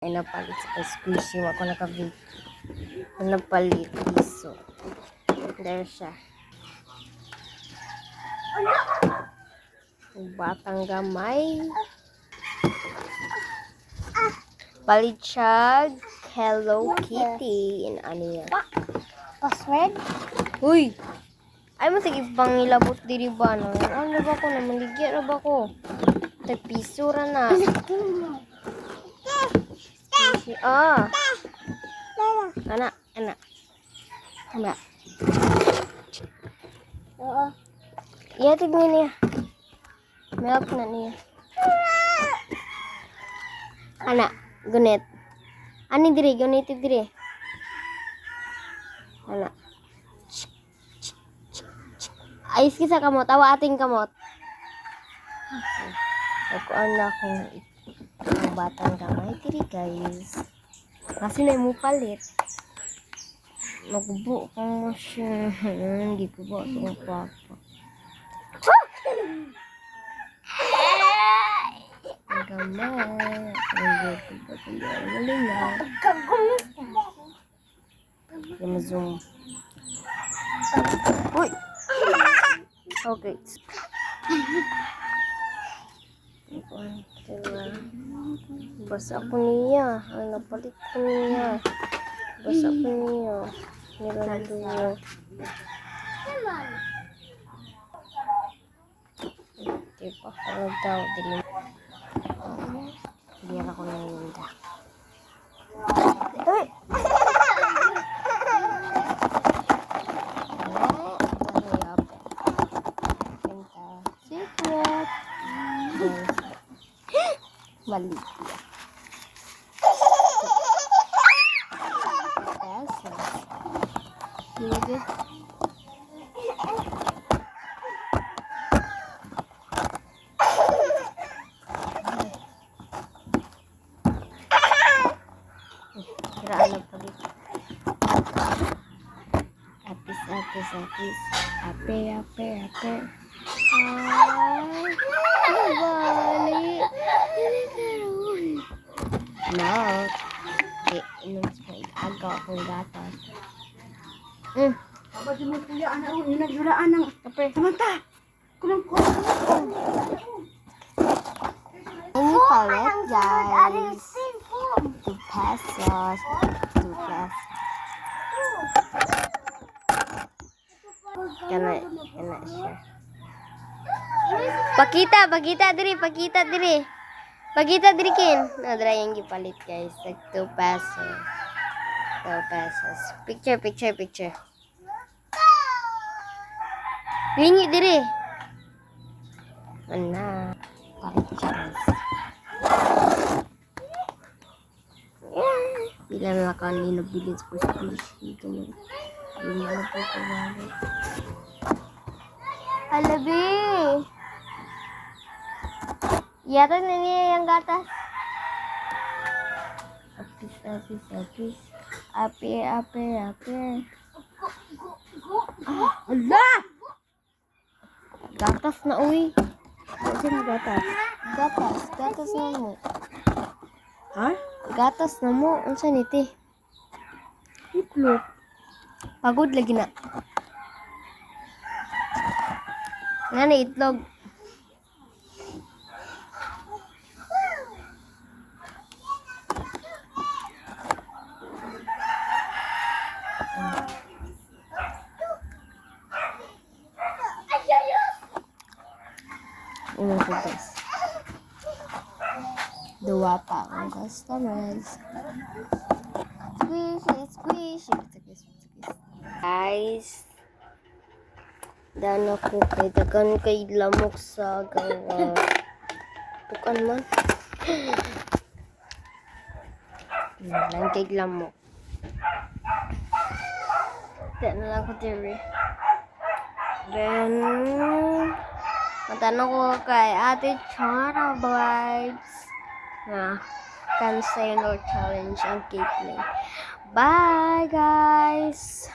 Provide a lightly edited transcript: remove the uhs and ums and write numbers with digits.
Ay napalit sa squishy. Wako naka-vape. Napalit. Piso. There siya. Batang gamay. Palit siya. Hello Kitty. In ano yan? Password? Uy! Ay mo sige pangilabot diri ba no? Ano ba ko na maligya ra ba ko? Tagpiso ra na. Ah. Anak. Anak. Oo. Iya tignan niya. Milk na niya. Anak, gunit. Ani diri, gunit diri. Anak. Ayos kisa kamot, tawa ating kamot. Ako anak kong ang batang gamay diri guys. Kasi na mo palit. Nagbo ko siya. Hindi ko ba sa papa. Ang gamay. Ang ko ba kaya maling na. Yung zoom. Uy! Okay. Basa ko niya. Ang napalit ko niya. Basa ko niya. Nirando niya. Diba? Ano daw? Diyan ako nangyunda. Uy! Secret. Mali. Sige. Kiraan na pa dito. Apis. Ape. Ay, nabali. No. Inom sa agaw akong gatas. Aba di mo kuya anak ko nagdulaan ng Kape. Samantha. Kulang ko. Ini palet guys. 2 pesos. 2 pesos. Kana siya. Pakita diri. Pakita diri kin. Nadra yung gipalit guys. Like 2 pesos. 2 pesos. Picture. Lingi diri. Mana? Palit siya guys. Bila na kanina bilhin sa squishy. Ganyan. Hindi na po kawali. Alabi! Yata na niya yung gatas. Apis. Ape. Ala! Gatas na uy. Kasi na gatas. Gatas na mo. Ha? Gatas na mo. Ang saniti. Itlog. Pagod lagi na. Nga na itlog. Ko guys. Dua pa ang customers. Squishy. Guys. Dan ako kay dagan kay lamok sa gawa. Bukan man. Lang kay lamok. Then lang ko diri. Then matanong ko kay Ate Chara Vibes na cancel or challenge ang cake. Bye guys!